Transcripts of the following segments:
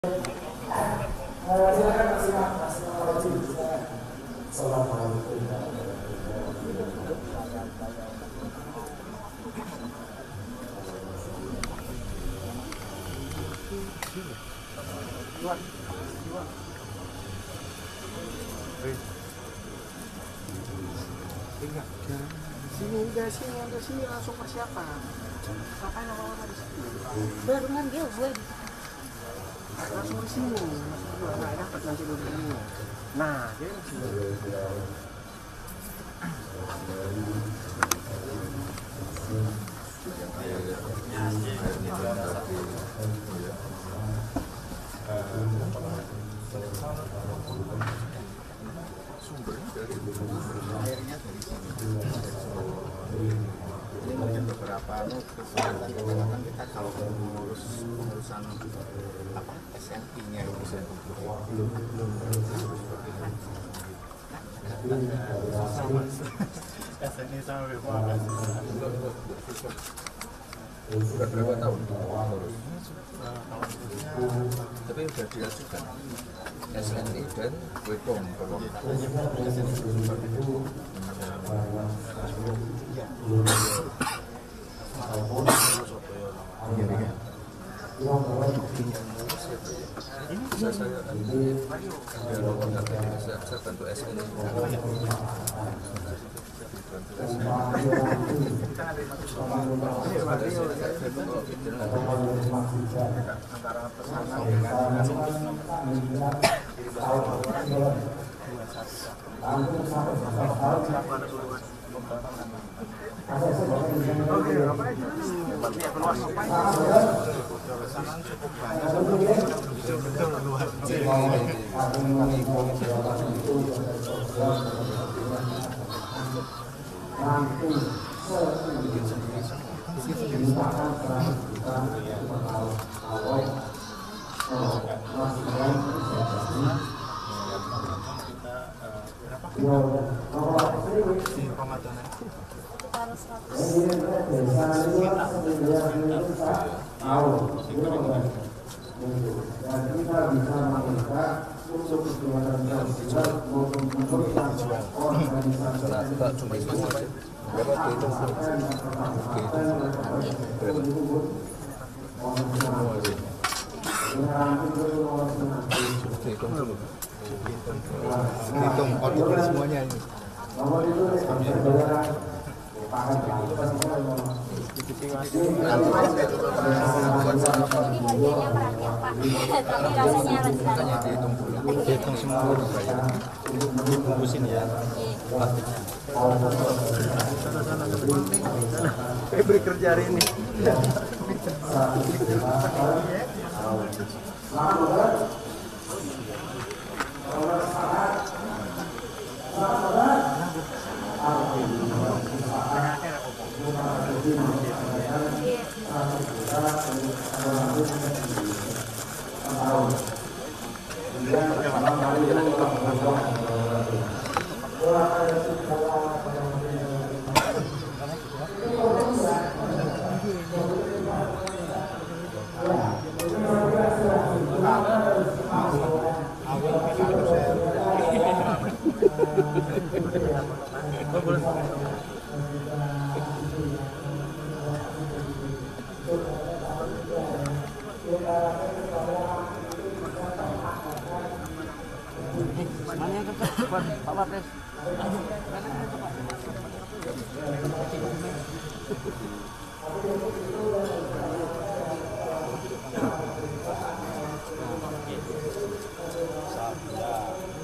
Sini langsung persiapan. Ngapain orang-orang di situ? Baru ngambil gue. Langsung di sini. Nah, dapat nanti dulu ini. Nah, dia langsung. Sumbernya dari airnya dari sini. Ini mungkin beberapa kesempatan kita kalau mengurus pengurusan apa SNI-nya itu belum sama SNI sama BPA. Sudah berapa tahun mengurus? Tapi sudah diajukan SNI dan WPOM kalau ini bisa saya bantu SNI. Antara pesanan dengan hitung auditor semuanya ini. Dihitung semua bungkusin ya plastiknya. Beri kerja hari ini. Pak Wapres.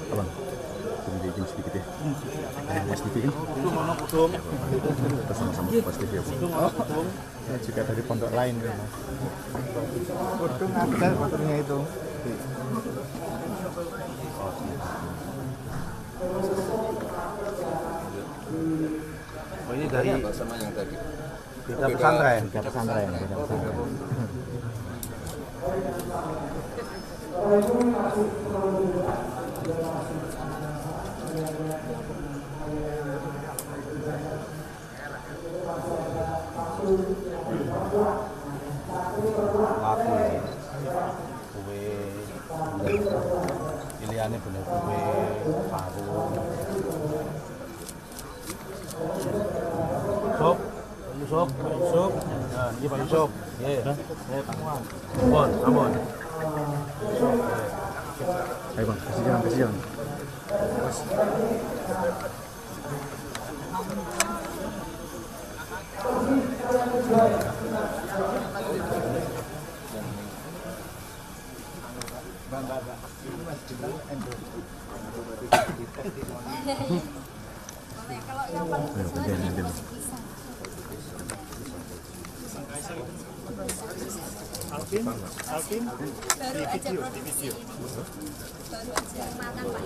Abang, bikin sedikit ya. Mas TV kan? Kita sama-sama Mas TV ya. Ya, juga dari pondok lain ya Mas. Udung ada motornya itu. Oh ini dari sama yang tadi. beda pesantren. Beda pesantren. Laku, kue. Pilihannya bener kue, paru. Sop, sop. Nah, ini paling sop. Ya, Ambon. Ayo bang, kasih jalan. Kalau yang paling Alvin baru aja produksi, baru aja matang Pak.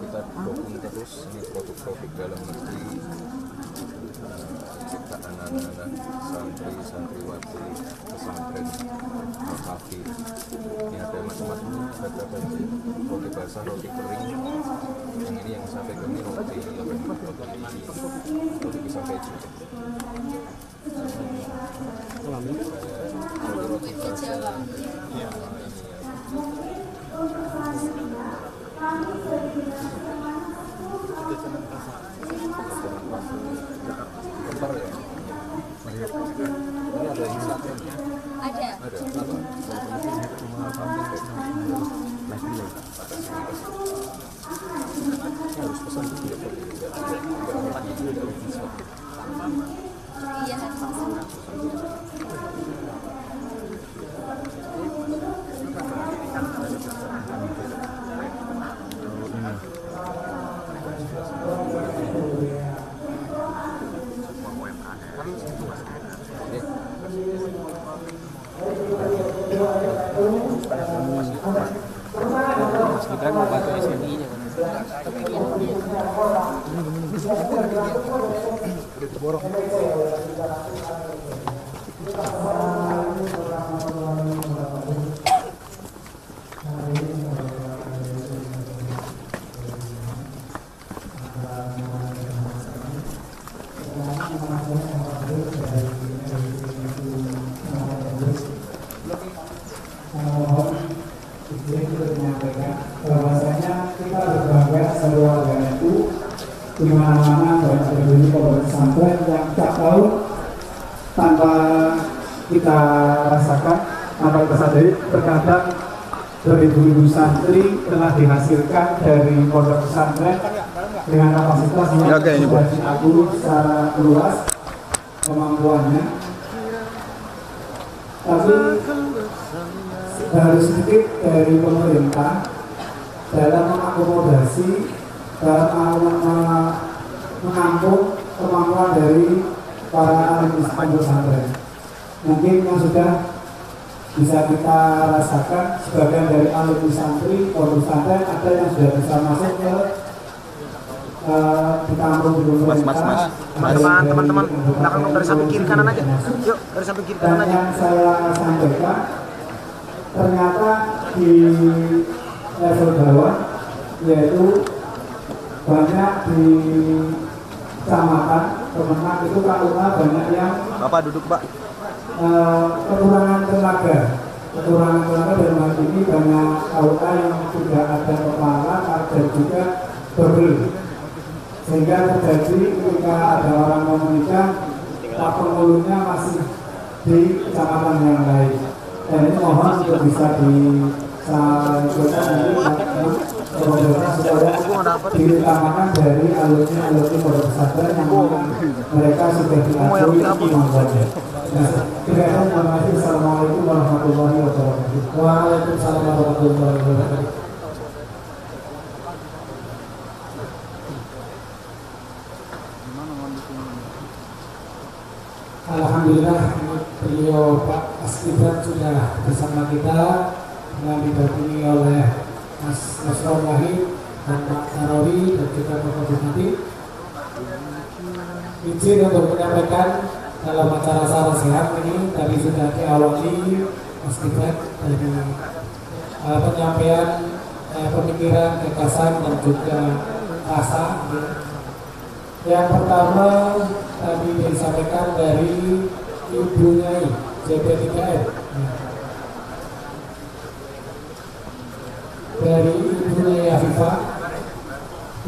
Kita dukung terus ini produk-produk dalam negeri, ciptaan anak-anak santriwati pesantren kafe. Ini ada macam-macam, ada roti basah, roti kering. Yang ini yang sampai ke ini roti pisang keju. Roti Jawa. Bentar ya. Ini ada Instagramnya. Ada. Harus pesan dulu ya. Iya harus. Mas Gibran mau bantu SNI-nya kan. Bahwasanya kita berbangga seluruh warga NU di mana-mana banyak berdiri pondok pesantren yang tiap tahun tanpa kita rasakan, tanpa kita sadari, terkadang beribu-ribu santri telah dihasilkan dari pondok pesantren dengan kapasitas yang sudah diatur secara luas kemampuannya. Tapi harus sedikit dari pemerintah dalam mengakomodasi, dalam menampung kemampuan dari para alumni pesantren. Mungkin yang sudah bisa kita rasakan sebagian dari alumni santri pondok pesantren ada yang sudah bisa masuk ke ditampung di pemerintah. Teman-teman belakang dari samping kiri kanan aja. Yuk, dari samping kiri kanan Dan aja. yang saya sampaikan, ternyata di level bawah, yaitu banyak di kecamatan Kemenak itu KUA banyak yang Bapak duduk Pak. kekurangan tenaga dalam hal ini banyak KUA yang tidak ada kepala dan juga double, sehingga terjadi ketika ada orang mau menikah tak penghulunya masih di kecamatan yang lain. Dan ini mohon untuk bisa disampaikan supaya diutamakan dari alumni pondok pesantren yang mereka sudah diakui kemampuannya. Assalamualaikum warahmatullahi wabarakatuh. Waalaikumsalam warahmatullahi wabarakatuh. Alhamdulillah beliau Pak Mas Gibran sudah bersama kita dengan didampingi oleh Mas Nasrul Wahid dan Pak Sarawi dan juga Pak Bupati. Izin untuk menyampaikan dalam acara salam sehat ini tadi sudah diawali Mas Gibran dari penyampaian pemikiran, gagasan dan juga rasa. Yang pertama tadi disampaikan dari Ibu Nyai JP3M. Dari Ibu Nyai Afifah,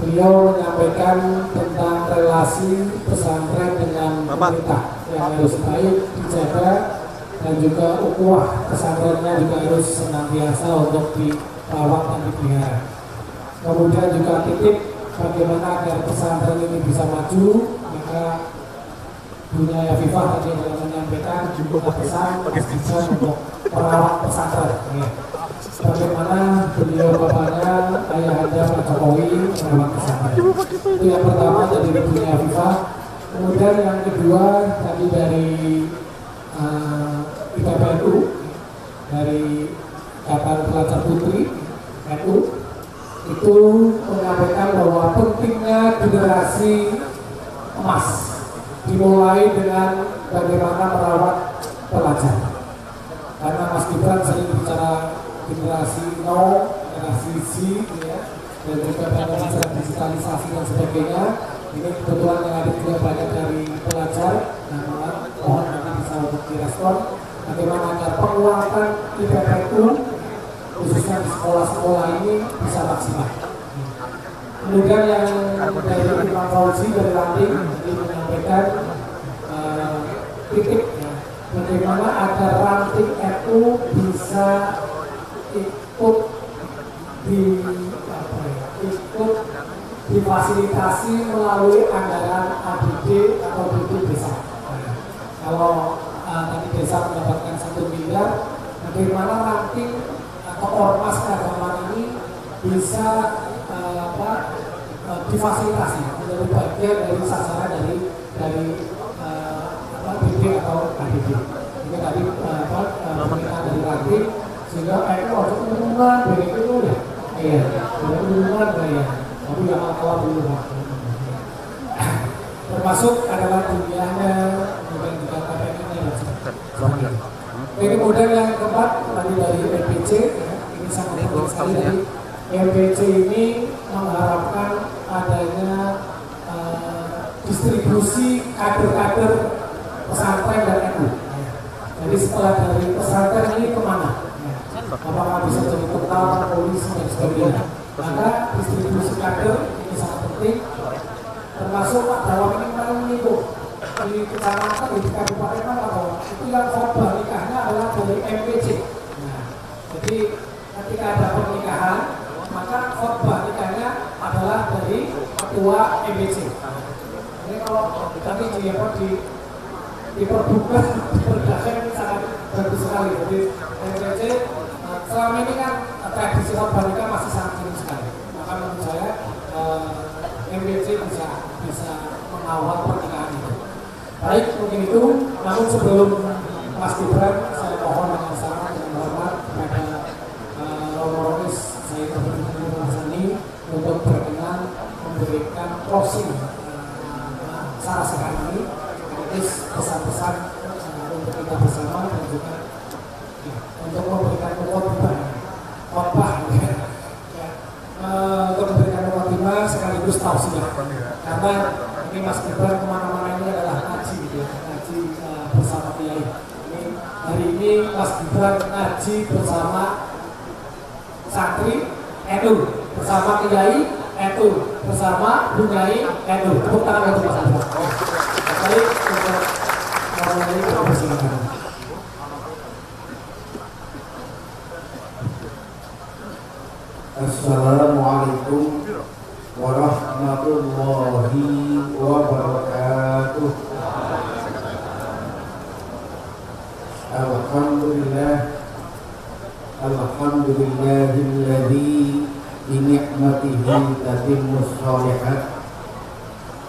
beliau menyampaikan tentang relasi pesantren dengan pemerintah yang harus baik dijaga dan juga ukhuwah pesantrennya juga harus senantiasa untuk dirawat dan dipelihara. Kemudian juga titip bagaimana agar pesantren ini bisa maju, maka Bu Nyai Afifah tadi telah menyampaikan pesan untuk merawat pesantren. Bagaimana beliau bapaknya ayahanda Pak Jokowi merawat pesantren. Itu yang pertama dari Bu Nyai Afifah. Kemudian yang kedua tadi dari IPPNU, dari Ikatan Pelajar Putri NU, itu menyampaikan bahwa pentingnya generasi emas dimulai dengan bagaimana merawat pelajar. Karena Mas Gibran sering bicara generasi No, generasi Z, ya, dan juga bicara digitalisasi dan sebagainya. Ini kebetulan yang ada juga banyak dari pelajar. Nah, mohon nanti bisa untuk direspon bagaimana agar penguatan IPPNU khususnya di sekolah-sekolah ini bisa maksimal. Kemudian yang dari Imam Fauzi dari Lanting ini menyampaikan titik ya, bagaimana agar Ranting NU bisa ikut difasilitasi melalui anggaran APD atau BD desa. Kalau tadi desa mendapatkan 1 miliar, bagaimana Ranting atau ormas keagamaan ini bisa difasilitasi menjadi bagian dari sasaran dari BD atau APD. Ini tadi permintaan dari Ranting sehingga itu ada hubungan begitu dulu ya. Iya, ada hubungan ya. Tapi jangan kalah dulu. Termasuk adalah dunianya, kemudian juga KPN-nya dan sebagainya. Ini model yang keempat tadi dari LPC, ya, ini sangat penting sekali dari LPC ini mengharapkan adanya distribusi kader-kader pesantren dan NU. Jadi setelah dari pesantren ini kemana? Apakah bisa jadi tentara, polisi dan sebagainya? Maka distribusi kader ini sangat penting. Termasuk Pak Dawang ini kemarin menyinggung di kecamatan di kabupaten atau itu yang khotbah nikahnya adalah dari MPC. Nah, jadi ketika ada pernikahan maka khotbah nikahnya adalah dari ketua MPC. Ini kalau tadi diperbuka diperdakan ini sangat bagus sekali. Jadi MPC selama ini kan tradisi khotbah nikah masih sangat minim sekali. Maka menurut saya MPC bisa mengawal pernikahan itu. Baik, mungkin itu. Namun sebelum Mas Gibran, saya mohon dengan sangat hormat kepada Romo-Romis saya Sani untuk berkenan memberikan closing salah sekali ini, pesan-pesan untuk kita bersama dan juga untuk memberikan khotbah untuk memberikan khotbah sekaligus tausiah. Karena ini Mas Gibran kemana-mana ini adalah ngaji, gitu ya, ngaji bersama Kiai. Ini hari ini Mas Gibran ngaji bersama santri NU, bersama Kiai NU, bersama Bu Nyai NU. Tepuk tangan untuk Mas Gibran. Baik, untuk orang ini persilakan. Assalamualaikum warahmatullahi wabarakatuh. Alhamdulillahilladzi bi ni'matihi tatimmus shalihat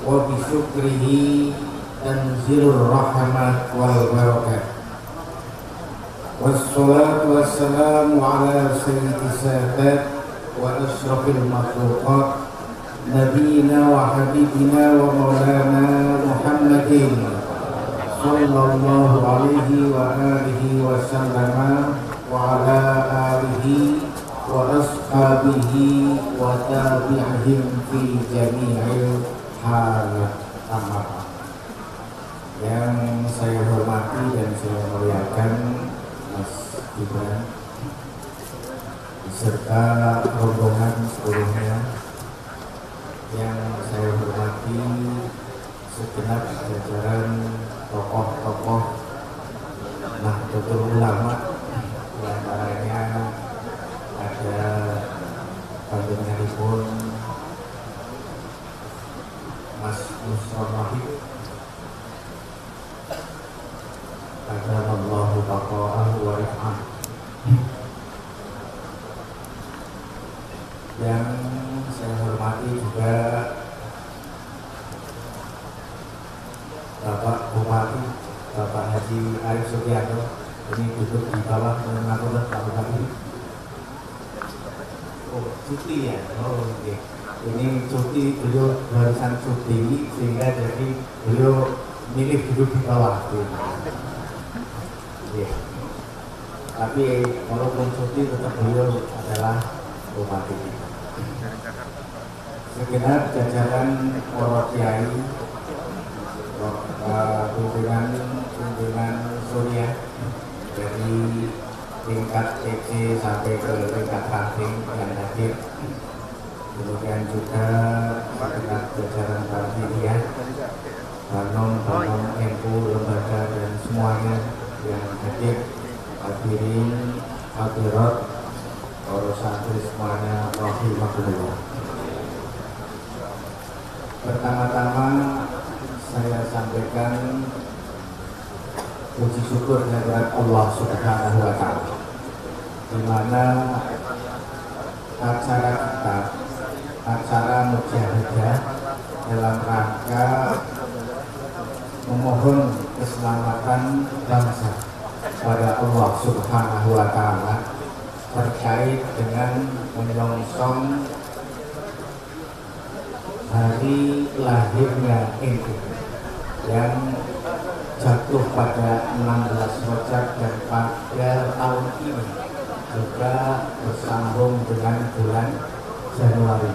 wa bi syukrihi tanzilur rahmat wal barakah. Wassalatu wassalamu ala sayyidis sadat wa asyrafil makhluqat Nabiina wa habibina wa maulana Muhammadin sallallahu alaihi wa alihi wa sallama. alihi wa tabi'ihim fi jami'il halat. Yang saya hormati dan saya muliakan Mas Gibran beserta rombongan seluruhnya, yang saya hormati segenap jajaran tokoh-tokoh Nahdlatul Ulama, di antaranya ada panjenenganipun Mas Musron Wahid, Allahu taqa'ahu wa rif'ah, yang saya hormati juga Bapak Bupati, Bapak Haji Arif Sugiarto, ini duduk di bawah mengatur Pak Bupati. Oh, cuti ya? Oh, oke. Ini cuti, beliau barusan cuti, sehingga jadi beliau milih duduk di bawah. Ya. Tapi walaupun cuti tetap beliau adalah bupati. Segenap jajaran para kiai, pimpinan Surya dari tingkat TC sampai ke tingkat ranting yang hadir, kemudian juga segenap jajaran Baldia, Banom, NU, lembaga dan semuanya yang hadir, hadirin, hadirat, para santri semuanya, rahimahullah. Pertama-tama saya sampaikan puji syukur kehadirat Allah Subhanahu wa Ta'ala, di mana acara kita, acara mujahadah dalam rangka memohon keselamatan bangsa pada Allah Subhanahu wa Ta'ala terkait dengan menyongsong hari lahirnya NU yang jatuh pada 16 Rajab, dan pada tahun ini juga bersambung dengan bulan Januari.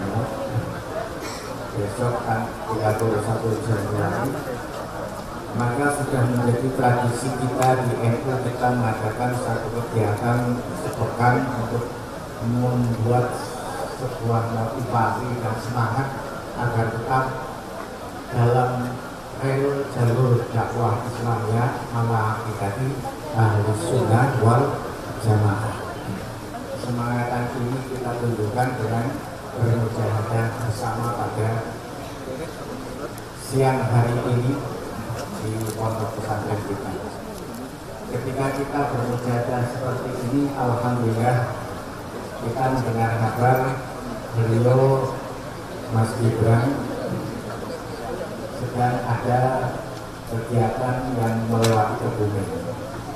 Besok kan 31 Januari, maka sudah menjadi tradisi kita di NU, kita mengadakan satu kegiatan sepekan untuk membuat sebuah motivasi dan semangat agar tetap dalam rel jalur dakwah Islamnya ala hakikati ahli sunnah wal jamaah. Semangatan ini kita tunjukkan dengan bermujahadah bersama pada siang hari ini di pondok pesantren kita. Ketika kita bermujahadah seperti ini, alhamdulillah kita mendengar kabar beliau Mas Gibran sedang ada kegiatan yang melewati Kebumen.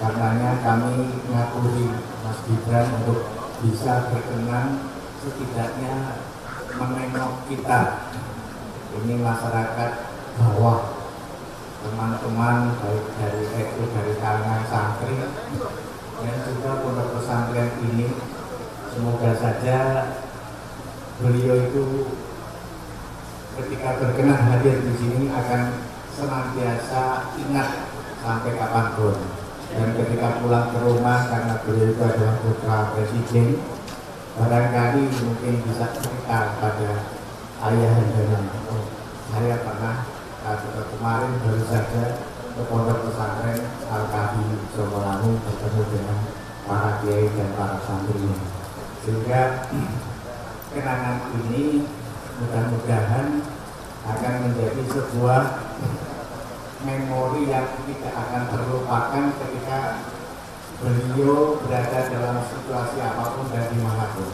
Karenanya kami ngakui Mas Gibran untuk bisa berkenan setidaknya menengok kita, ini masyarakat bawah, teman-teman baik dari NU, dari kalangan santri dan juga pondok pesantren ini. Semoga saja beliau itu ketika berkenan hadir di sini akan senantiasa ingat sampai kapanpun, dan ketika pulang ke rumah, karena beliau itu adalah putra presiden, barangkali mungkin bisa cerita pada ayah dan oh, saya pernah kemarin baru saja ke pondok pesantren Al-Kahfi Sololangu bertemu dengan para kiai dan para santri, sehingga kenangan ini mudah-mudahan akan menjadi sebuah memori yang tidak akan terlupakan ketika beliau berada dalam situasi apapun dan dimanapun.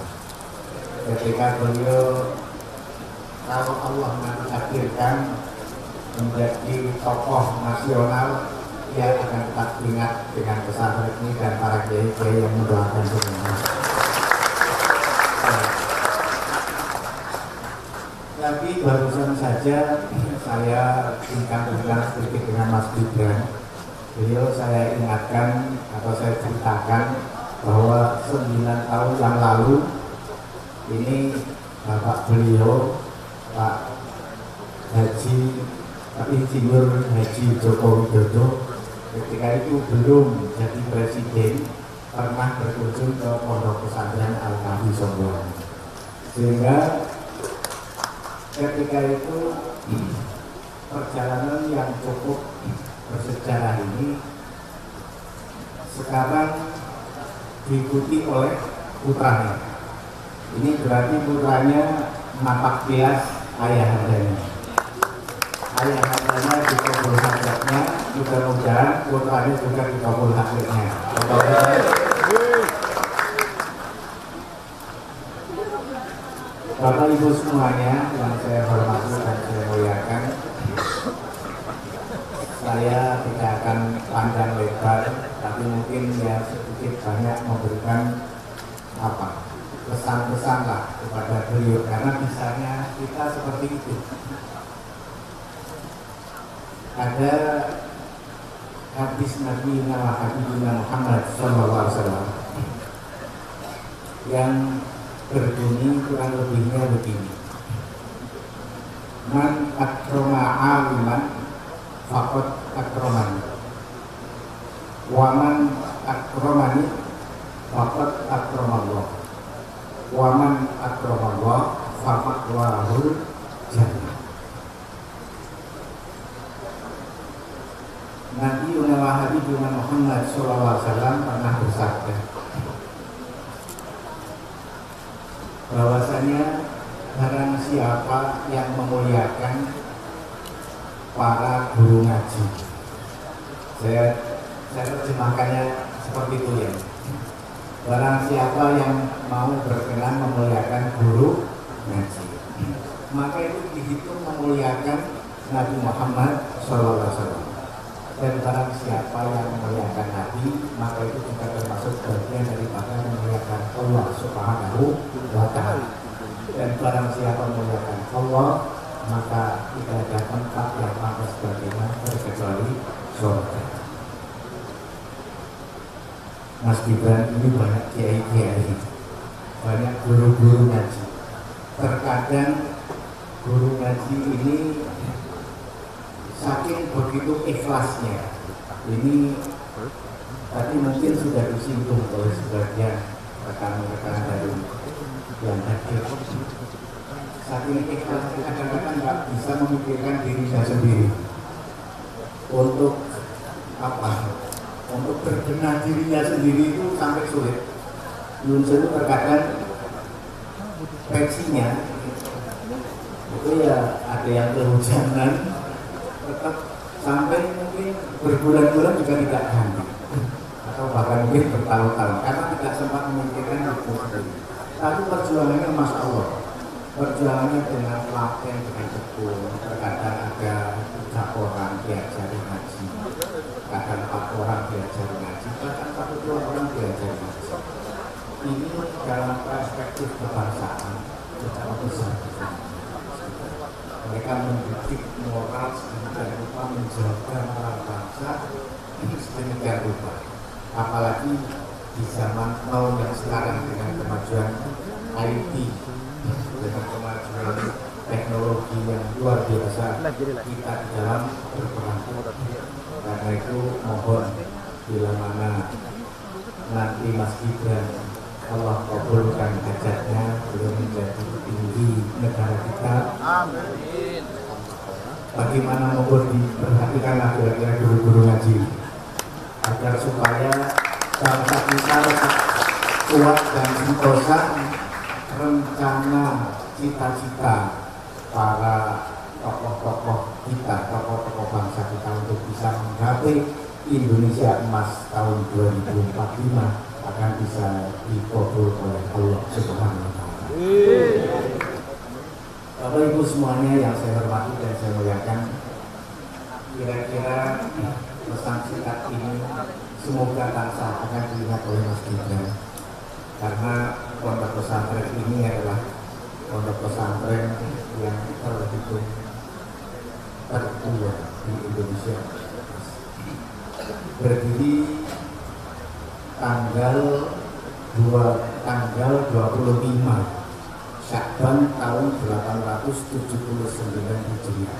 Ketika beliau, kalau Allah nanti takdirkan menjadi tokoh nasional, ia akan tetap ingat dengan pesantren ini dan para kiai-kiai yang mendoakan semua. Tapi barusan saja saya bincang-bincang sedikit dengan Mas Gibran. Beliau saya ingatkan atau saya ceritakan bahwa 9 tahun yang lalu ini bapak beliau Pak Insinyur Haji Joko Widodo ketika itu belum jadi presiden pernah berkunjung ke Pondok Pesantren Al-Kahfi Songgon, sehingga ketika itu perjalanan yang cukup bersejarah ini sekarang diikuti oleh putranya. Ini berarti putranya napak tilas ayahandanya. Ayahandanya dikabul hajatnya, mudah-mudahan putranya juga dikabul hajatnya. Bapak Ibu semuanya yang saya hormati dan saya muliakan, saya tidak akan panjang lebar, tapi mungkin ya sedikit banyak memberikan pesan-pesan lah kepada beliau, karena misalnya kita seperti itu. Ada hadis Nabi Muhammad SAW yang berbunyi kurang lebihnya begini: Man akroma aliman faqad akromani, waman akromani faqad akromallah, waman akromallah faqad warahul jannah. Nabi Muhammad SAW pernah bersabda bahwasanya barang siapa yang memuliakan para guru ngaji, saya terjemahkannya seperti itu ya, barang siapa yang mau berkenan memuliakan guru ngaji, maka itu dihitung memuliakan Nabi Muhammad SAW. Dan barang siapa yang memuliakan Nabi, maka itu juga termasuk bagian daripada memuliakan Allah Subhanahu wa Ta'ala. Dan barang siapa memuliakan Allah, maka tidak ada tempat yang pantas baginya terkecuali surga. Mas Gibran, ini banyak kiai-kiai, banyak guru-guru ngaji. Terkadang guru ngaji ini saking begitu ikhlasnya, ini tadi mungkin sudah disinggung oleh sebagian rekan-rekan dari yang hadir. Saking ikhlasnya kadang-kadang nggak bisa memikirkan dirinya sendiri untuk untuk berbenah dirinya sendiri itu sampai sulit. Yunus itu terkadang pensinya itu ya ada yang kehujanan, tetap sampai mungkin berbulan-bulan juga tidak ganti, atau bahkan mungkin bertahun-tahun karena tidak sempat memikirkan itu sendiri. Tapi perjuangannya Masya Allah, perjuangannya dengan telaten, dengan tekun. Terkadang ada 3 orang diajari ngaji, kadang 4 orang diajari ngaji, bahkan 1-2 orang diajari ngaji. Ini dalam perspektif kebangsaan betapa besar. Mereka mendidik moral sedemikian rupa, menjaga moral bangsa sedemikian rupa. Apalagi di zaman now yang sekarang dengan kemajuan IT, dengan kemajuan teknologi yang luar biasa, kita di dalam berperan. Karena itu mohon bila mana nanti Mas Gibran Allah kabulkan hajatnya, beliau menjadi petinggi negara kita. Amin. Bagaimana mohon diperhatikanlah kira-kira guru-guru ngaji agar supaya bangsa kita kuat dan sentosa rencana cita-cita para tokoh-tokoh kita, tokoh-tokoh bangsa kita untuk bisa menggapai Indonesia emas tahun 2045 akan bisa dikabul oleh Allah Subhanahu wa Ta'ala. Bapak Ibu semuanya yang saya hormati dan saya muliakan, kira-kira pesan singkat ini semoga tansah akan dilihat oleh Mas Gibran, karena pondok pesantren ini adalah pondok pesantren yang terhitung tertua di Indonesia. Berdiri tanggal 25 Sya'ban tahun 879 Hijriah.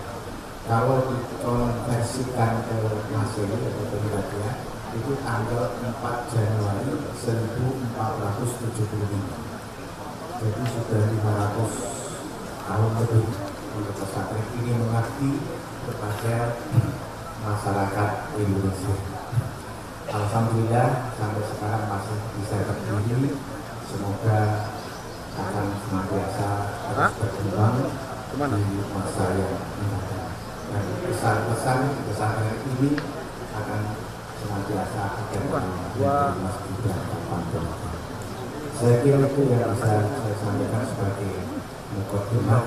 Kalau dikonversikan ke Masehi atau ke Miladiah itu tanggal 4 Januari 1475. Jadi sudah 500 tahun lebih untuk pesantren ini mengabdi kepada masyarakat Indonesia. Alhamdulillah sampai sekarang masih bisa berdiri. Semoga akan senantiasa terus berkembang di masa yang mendatang. Dan pesan-pesan pesantren ini akan senantiasa akan Mas Gibran Raka. Saya kira itu yang bisa saya sampaikan sebagai mukadimah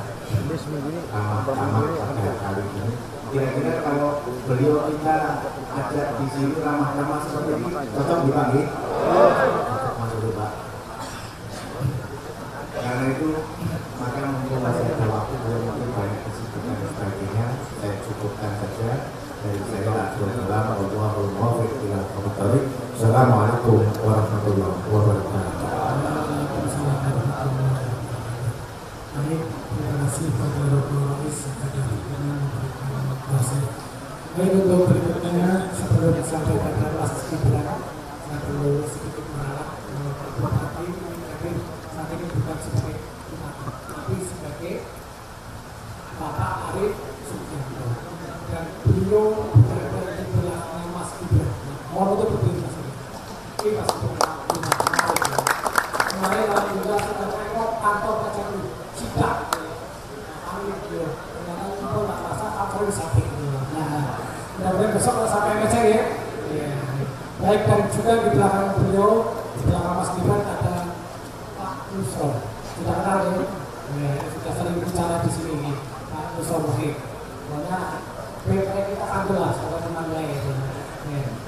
ramah-ramah pada kali ini. Kira-kira kalau beliau kita ajak di sini ramah-ramah seperti ini cocok dipanggil? Masuk Pak. Karena itu maka mumpung masih ada waktu, belum mungkin banyak kesibukan dan sebagainya, saya cukupkan saja dari saya. Assalamualaikum warahmatullahi wabarakatuh. Terima kasih kepada Bapak Rais kepada memberikan. Baik, untuk berikutnya sebelum sampai pada Mas Gibran, saya perlu sedikit meralat tapi saat ini bukan sebagai tapi sebagai Bapak Arif Sugianto, dan beliau berada di belakangnya Mas Gibran. Mohon untuk berdiri Mas Gibran. Ini Mas Gibran. Kemarin alhamdulillah sudah tengok kantor pajak Cita. Amin beliau. Ternyata itu nggak rasa kantor di samping. Nah, mudah-mudahan besok kalau sampai ngecek ya. Baik, dan juga di belakang beliau, di belakang Mas Gibran ada Pak Nusron. Sudah kenal ya? Sudah sering bicara di sini Pak Nusron Muhid. Pokoknya baik kita kantor lah, sama teman lain.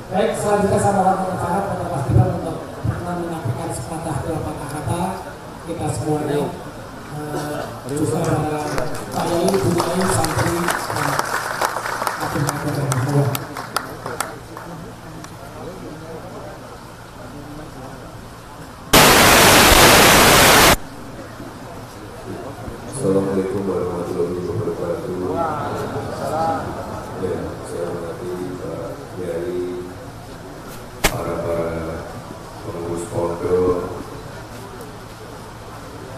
Baik, selanjutnya saya mohon acara pada Mas Gibran untuk menyampaikan sepatah dua patah kata kita semuanya. Juga Pak Yai, Bu Yai, santri, akhirnya dan semua. Assalamualaikum warahmatullahi wabarakatuh. Ya, saya hormati Pak Kiai, para pengurus pondok,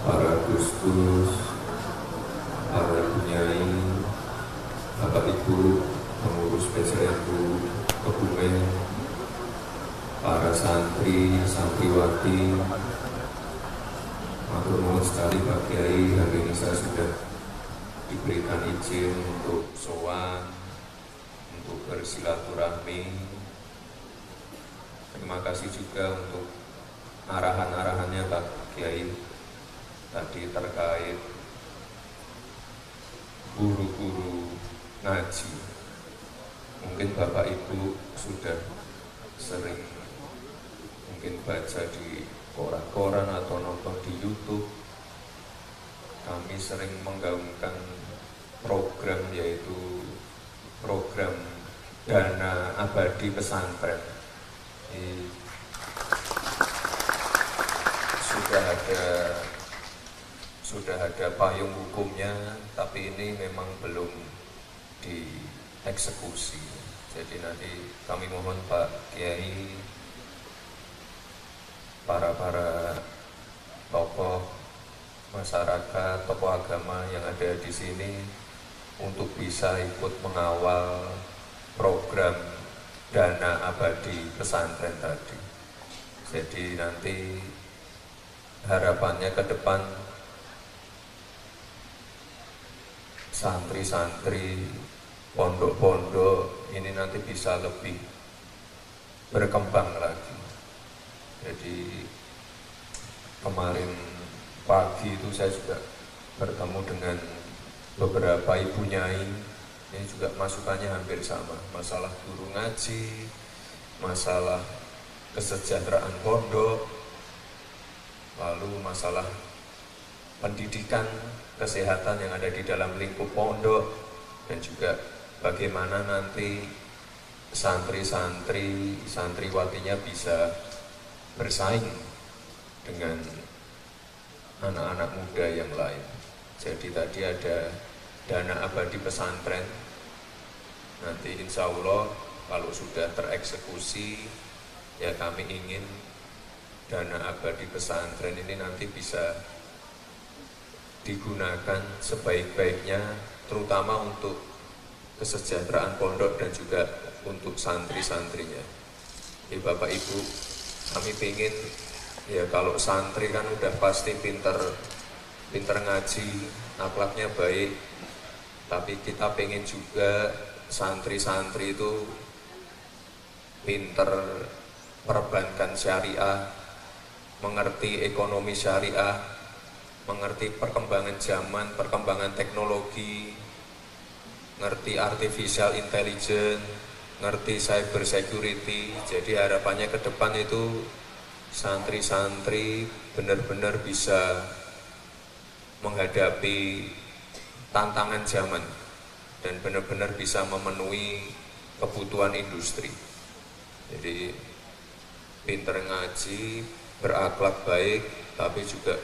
para gustus, para bunyai, Bapak Ibu pengurus PCNU Kebumen, para santri, santriwati. Matur nuwun sekali Pak Kiai, hari ini saya sudah diberikan izin untuk sowan, untuk bersilaturahmi. Terima kasih juga untuk arahan-arahannya Pak Kiai tadi terkait guru-guru ngaji. Mungkin Bapak Ibu sudah sering mungkin baca di koran-koran atau nonton di YouTube. Kami sering menggaungkan program, yaitu program dana abadi pesantren. Sudah ada payung hukumnya, tapi ini memang belum dieksekusi. Jadi nanti kami mohon Pak Kiai, para tokoh masyarakat, tokoh agama yang ada di sini untuk bisa ikut mengawal program dana abadi pesantren tadi. Jadi nanti harapannya ke depan santri-santri, pondok-pondok ini nanti bisa lebih berkembang lagi. Jadi kemarin pagi itu saya juga bertemu dengan beberapa ibu nyai, ini juga masukannya hampir sama, masalah guru ngaji, masalah kesejahteraan pondok, lalu masalah pendidikan, kesehatan yang ada di dalam lingkup pondok, dan juga bagaimana nanti santri-santri, santriwatinya bisa bersaing dengan anak-anak muda yang lain. Jadi tadi ada dana abadi pesantren, nanti insya Allah kalau sudah tereksekusi, ya kami ingin dana abadi pesantren ini nanti bisa digunakan sebaik-baiknya, terutama untuk kesejahteraan pondok dan juga untuk santri-santrinya. Ya Bapak Ibu, kami ingin ya kalau santri kan udah pasti pinter ngaji, akhlaknya baik, tapi kita pengen juga santri-santri itu pinter perbankan syariah, mengerti ekonomi syariah, mengerti perkembangan zaman, perkembangan teknologi, ngerti artificial intelligence, ngerti cyber security. Jadi harapannya ke depan itu santri-santri benar-benar bisa menghadapi tantangan zaman dan benar-benar bisa memenuhi kebutuhan industri. Jadi pinter ngaji, berakhlak baik, tapi juga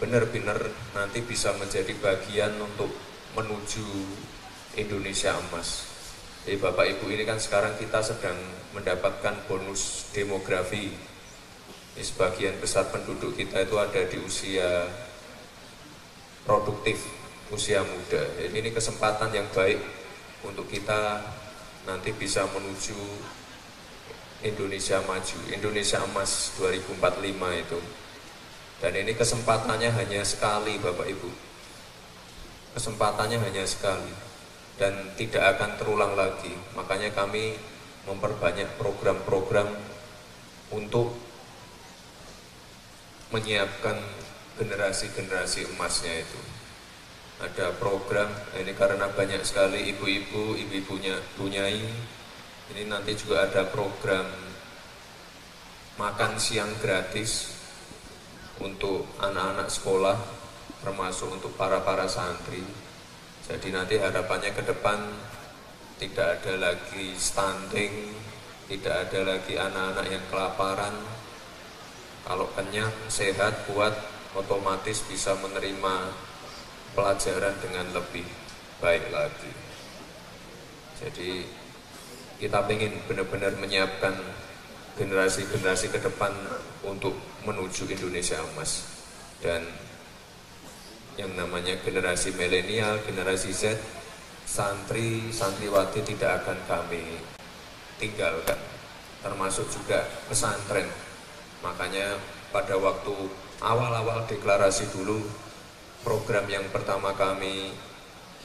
benar-benar nanti bisa menjadi bagian untuk menuju Indonesia emas. Jadi Bapak Ibu, ini kan sekarang kita sedang mendapatkan bonus demografi. Ini sebagian besar penduduk kita itu ada di usia produktif, usia muda. Jadi ini kesempatan yang baik untuk kita nanti bisa menuju Indonesia maju, Indonesia emas 2045 itu. Dan ini kesempatannya hanya sekali Bapak Ibu. Kesempatannya hanya sekali dan tidak akan terulang lagi. Makanya kami memperbanyak program-program untuk menyiapkan generasi-generasi emasnya itu. Ada program, ini karena banyak sekali ibu-ibunya punyai. Ini nanti juga ada program makan siang gratis untuk anak-anak sekolah, termasuk untuk para santri. Jadi nanti harapannya ke depan tidak ada lagi stunting, tidak ada lagi anak-anak yang kelaparan. Kalau kenyang, sehat, kuat, otomatis bisa menerima pelajaran dengan lebih baik lagi. Jadi kita ingin benar-benar menyiapkan generasi-generasi ke depan untuk menuju Indonesia emas. Dan yang namanya generasi milenial, generasi Z, santriwati tidak akan kami tinggalkan, termasuk juga pesantren. Makanya pada waktu awal-awal deklarasi dulu, program yang pertama kami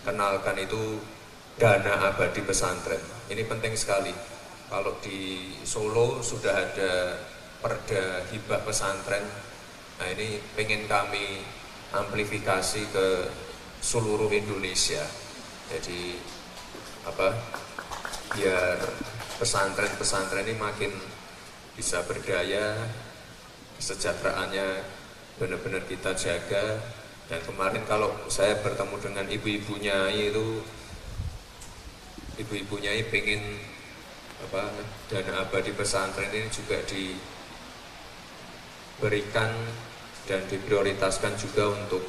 kenalkan itu dana abadi pesantren. Ini penting sekali. Kalau di Solo sudah ada perda hibah pesantren, nah ini pengen kami amplifikasi ke seluruh Indonesia. Jadi biar pesantren-pesantren ini makin bisa berdaya, kesejahteraannya benar-benar kita jaga. Dan kemarin kalau saya bertemu dengan ibu-ibunya itu, ibu-ibunya pengen dana abadi pesantren ini juga diberikan dan diprioritaskan juga untuk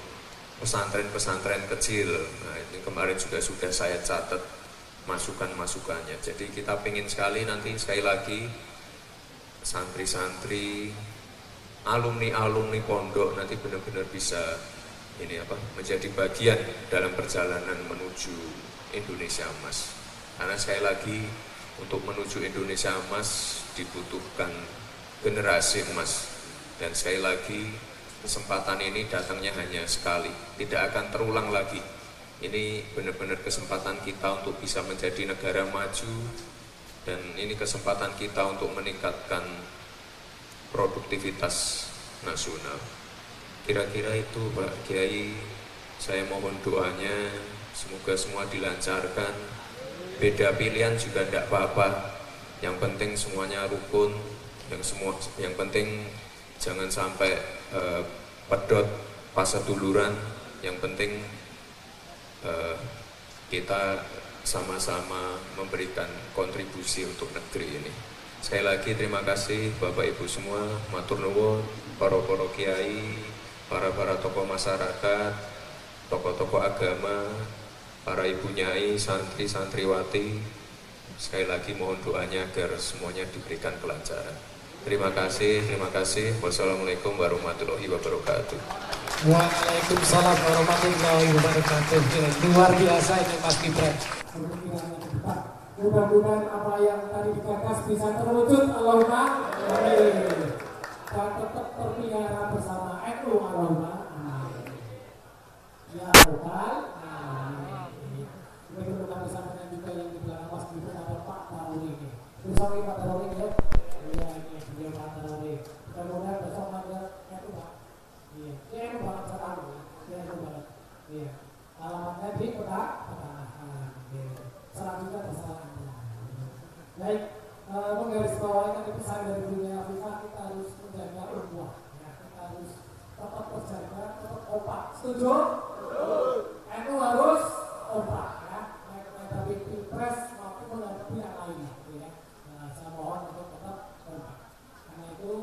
pesantren-pesantren kecil. Nah ini kemarin juga sudah saya catat masukan-masukannya. Jadi kita pengen sekali nanti sekali lagi santri-santri, alumni-alumni pondok nanti benar-benar bisa menjadi bagian dalam perjalanan menuju Indonesia emas. Karena sekali lagi untuk menuju Indonesia emas dibutuhkan generasi emas. Dan sekali lagi kesempatan ini datangnya hanya sekali, tidak akan terulang lagi. Ini benar-benar kesempatan kita untuk bisa menjadi negara maju, dan ini kesempatan kita untuk meningkatkan produktivitas nasional. Kira-kira itu Pak Kiai, saya mohon doanya, semoga semua dilancarkan. Beda pilihan juga tidak apa-apa, yang penting semuanya rukun, yang penting jangan sampai pedot paseduluran, yang penting kita sama-sama memberikan kontribusi untuk negeri ini. Sekali lagi terima kasih Bapak Ibu semua, matur nuwun, para kiai, para tokoh masyarakat, tokoh-tokoh agama, para ibu nyai, santri, santriwati. Sekali lagi mohon doanya agar semuanya diberikan kelancaran. Terima kasih. Wassalamualaikum warahmatullahi wabarakatuh. Waalaikumsalam warahmatullahi wabarakatuh. Luar biasa ini Mas Gibran. Mudah-mudahan apa yang tadi digagas bisa terwujud. Allahumma amin. Dan tetap terpelihara bersama NU. Allahumma amin. Ya Tuhan. Mudah-mudahan bersama dengan juga yang di belakang Mas Gibran ada Pak Taruri. Bersama Pak Taruri ya. Iya ini beliau Pak Taruri. Mudah-mudahan bersama dengan NU Pak. Iya. Ini NU banget sekarang. Iya NU banget. Iya. Alamatnya di kota Pekanbaru. Selanjutnya bersama. Baik, menggarisbawahi tadi pesan dari dunia Afifah, kita harus menjaga ukhuwah, ya, kita harus tetap terjaga, tetap kompak. Setuju? NU harus kompak, ya, baik menghadapi pilpres maupun menghadapi yang lainnya, ya. Nah, saya mohon untuk tetap kompak. Karena itu